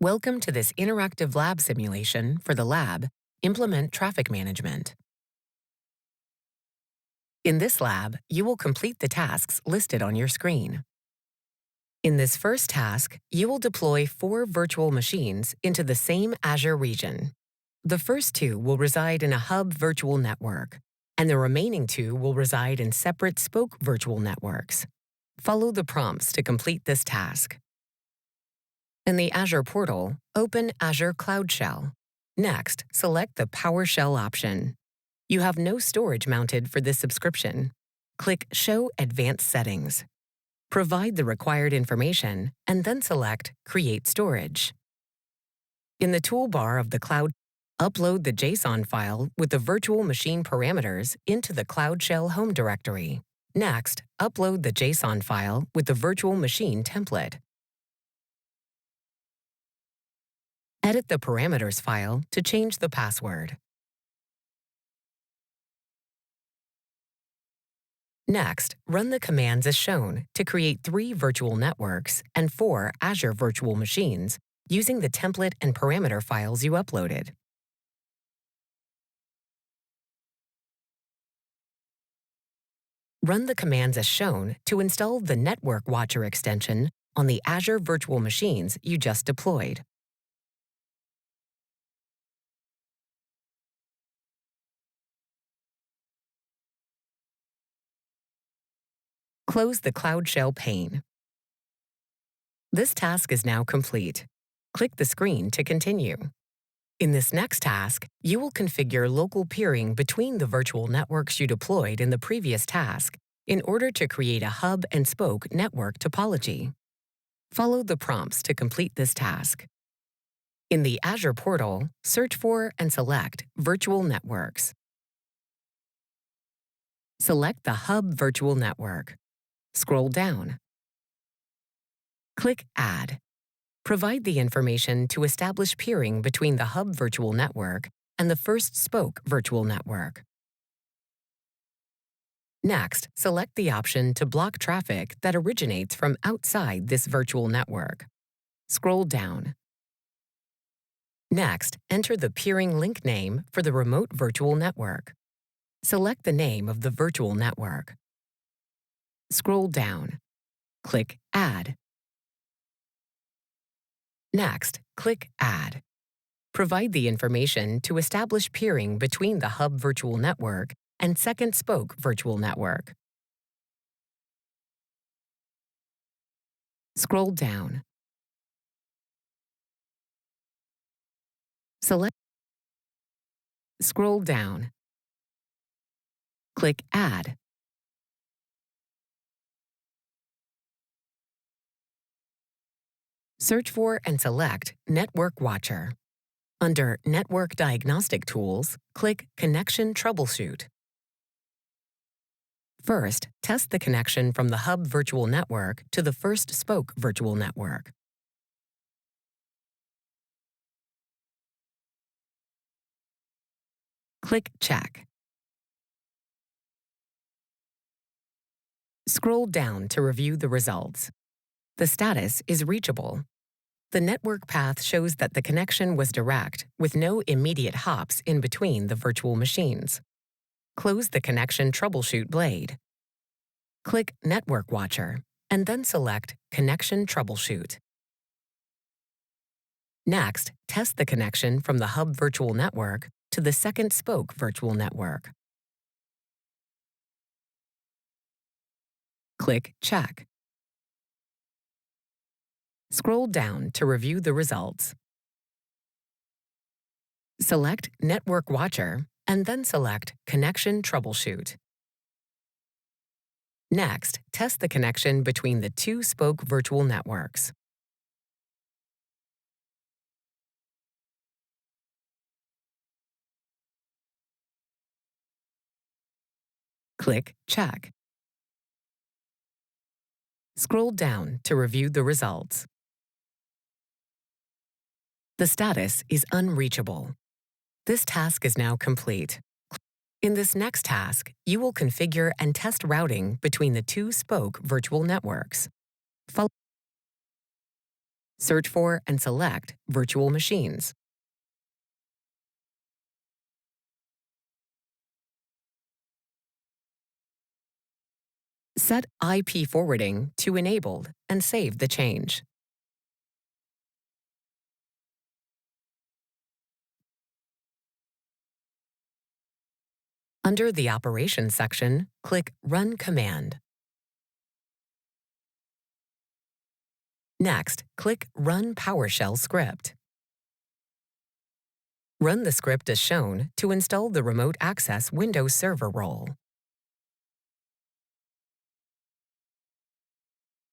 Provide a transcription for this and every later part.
Welcome to this interactive lab simulation for the lab, Implement Traffic Management. In this lab, you will complete the tasks listed on your screen. In this first task, you will deploy 4 virtual machines into the same Azure region. The first 2 will reside in a hub virtual network, and the remaining 2 will reside in separate spoke virtual networks. Follow the prompts to complete this task. In the Azure portal, open Azure Cloud Shell. Next, select the PowerShell option. You have no storage mounted for this subscription. Click Show Advanced Settings. Provide the required information, and then select Create Storage. In the toolbar of the Cloud, upload the JSON file with the virtual machine parameters into the Cloud Shell home directory. Next, upload the JSON file with the virtual machine template. Edit the parameters file to change the password. Next, run the commands as shown to create 3 virtual networks and 4 Azure virtual machines using the template and parameter files you uploaded. Run the commands as shown to install the Network Watcher extension on the Azure virtual machines you just deployed. Close the Cloud Shell pane. This task is now complete. Click the screen to continue. In this next task, you will configure local peering between the virtual networks you deployed in the previous task in order to create a hub and spoke network topology. Follow the prompts to complete this task. In the Azure portal, search for and select Virtual Networks. Select the Hub Virtual Network. Scroll down. Click Add. Provide the information to establish peering between the Hub Virtual Network and the first Spoke Virtual Network. Next, select the option to block traffic that originates from outside this virtual network. Scroll down. Next, enter the peering link name for the remote virtual network. Select the name of the virtual network. Scroll down. Click Add. Next, click Add. Provide the information to establish peering between the Hub Virtual Network and Second Spoke Virtual Network. Scroll down. Scroll down. Click Add. Search for and select Network Watcher. Under Network Diagnostic Tools, click Connection Troubleshoot. First, test the connection from the Hub Virtual Network to the first Spoke Virtual Network. Click Check. Scroll down to review the results. The status is reachable. The network path shows that the connection was direct, with no immediate hops in between the virtual machines. Close the Connection Troubleshoot blade. Click Network Watcher, and then select Connection Troubleshoot. Next, test the connection from the Hub Virtual Network to the second Spoke Virtual Network. Click Check. Scroll down to review the results. Select Network Watcher and then select Connection Troubleshoot. Next, test the connection between the 2 Spoke virtual networks. Click Check. Scroll down to review the results. The status is unreachable. This task is now complete. In this next task, you will configure and test routing between the 2 Spoke virtual networks. Search for and select virtual machines. Set IP forwarding to enabled and save the change. Under the Operations section, click Run Command. Next, click Run PowerShell script. Run the script as shown to install the Remote Access Windows Server role.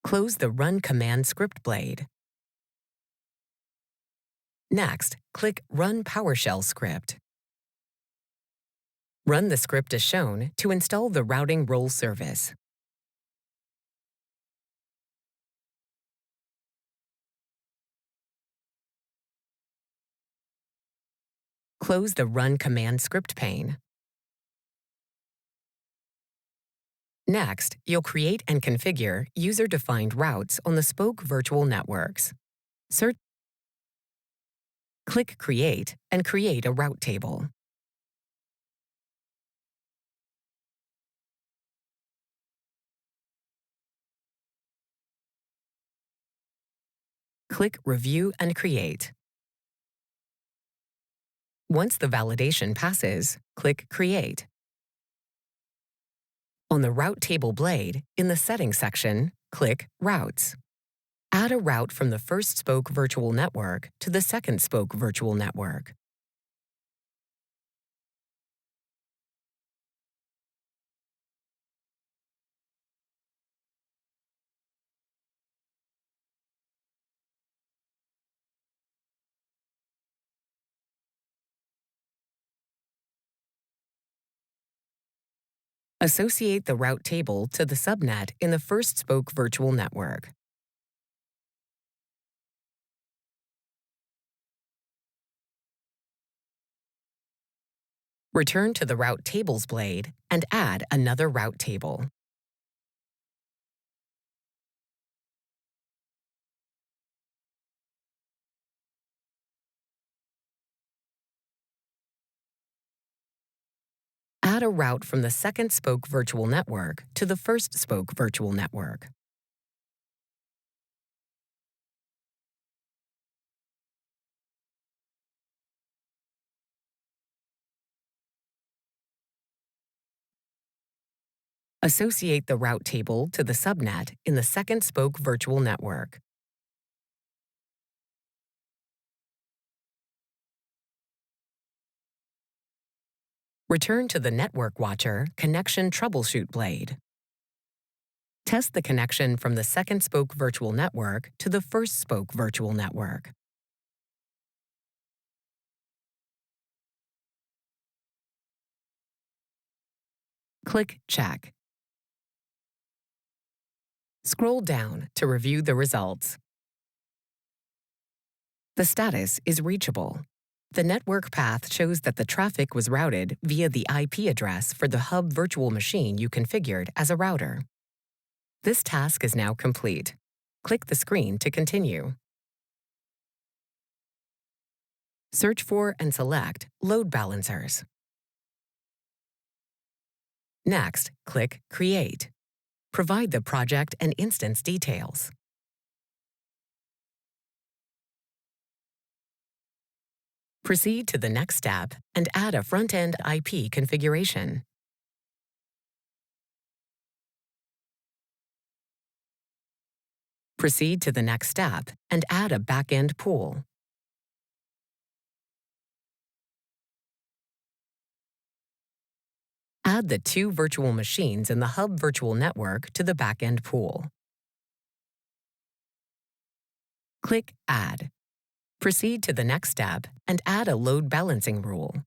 Close the Run Command script blade. Next, click Run PowerShell script. Run the script as shown to install the routing role service. Close the Run Command script pane. Next, you'll create and configure user-defined routes on the Spoke virtual networks. Click Create and create a route table. Click Review and Create. Once the validation passes, click Create. On the Route Table blade, in the Settings section, click Routes. Add a route from the first Spoke virtual network to the second Spoke virtual network. Associate the route table to the subnet in the first Spoke virtual network. Return to the Route Tables blade and add another route table. Add a route from the second Spoke virtual network to the first Spoke virtual network. Associate the route table to the subnet in the second Spoke virtual network. Return to the Network Watcher Connection Troubleshoot blade. Test the connection from the second Spoke virtual network to the first Spoke virtual network. Click Check. Scroll down to review the results. The status is reachable. The network path shows that the traffic was routed via the IP address for the hub virtual machine you configured as a router. This task is now complete. Click the screen to continue. Search for and select Load Balancers. Next, click Create. Provide the project and instance details. Proceed to the next step and add a front-end IP configuration. Proceed to the next step and add a back-end pool. Add the two virtual machines in the hub virtual network to the back-end pool. Click Add. Proceed to the next step and add a load balancing rule.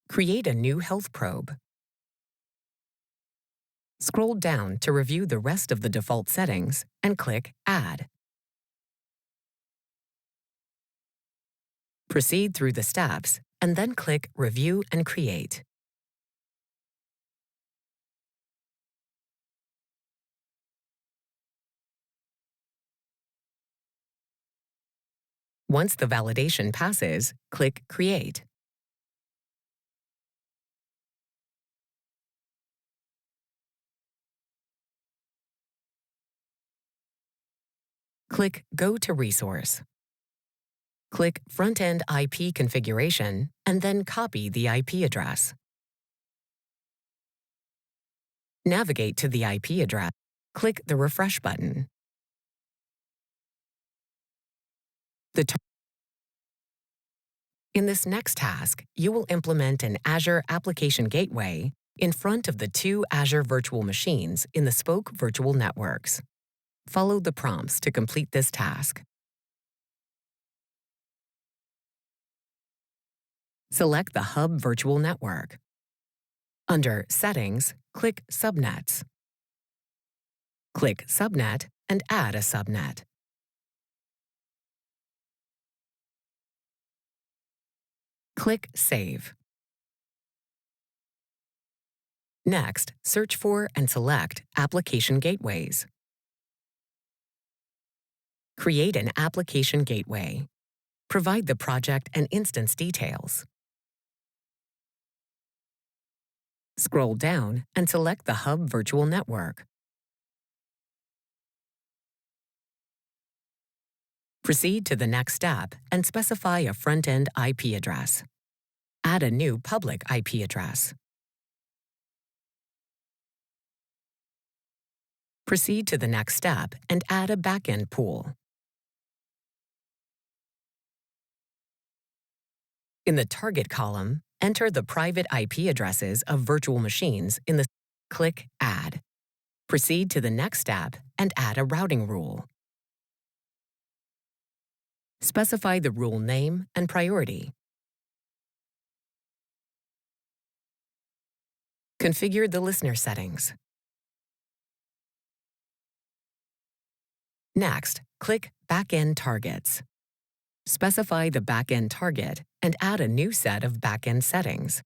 Create a new health probe. Scroll down to review the rest of the default settings and click Add. Proceed through the steps, and then click Review and Create. Once the validation passes, click Create. Click Go to Resource. Click Front-End IP Configuration, and then copy the IP address. Navigate to the IP address. Click the Refresh button. In this next task, you will implement an Azure Application Gateway in front of the two Azure virtual machines in the Spoke virtual networks. Follow the prompts to complete this task. Select the Hub virtual network. Under Settings, click Subnets. Click Subnet and add a subnet. Click Save. Next, search for and select Application Gateways. Create an application gateway. Provide the project and instance details. Scroll down and select the Hub virtual network. Proceed to the next step and specify a front-end IP address. Add a new public IP address. Proceed to the next step and add a backend pool. In the Target column, enter the private IP addresses of virtual machines in the click Add. Proceed to the next step and add a routing rule. Specify the rule name and priority. Configure the listener settings. Next, click Backend Targets. Specify the backend target and add a new set of backend settings.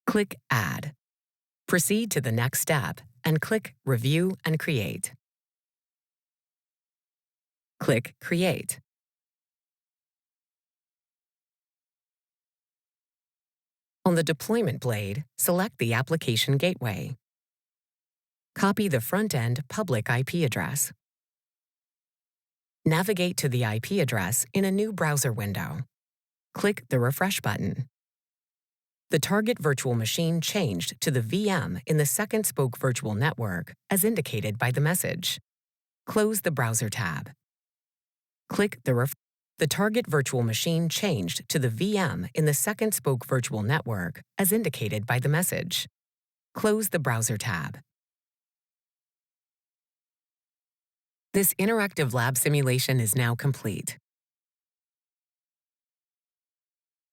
Click Add. Proceed to the next step and click Review and Create. Click Create. On the deployment blade, select the Application Gateway. Copy the front-end public IP address. Navigate to the IP address in a new browser window. Click the Refresh button. The target virtual machine changed to the VM in the second Spoke virtual network, as indicated by the message. Close the Browser tab. Click the target virtual machine changed to the VM in the second Spoke virtual network, as indicated by the message. Close the Browser tab. This interactive lab simulation is now complete.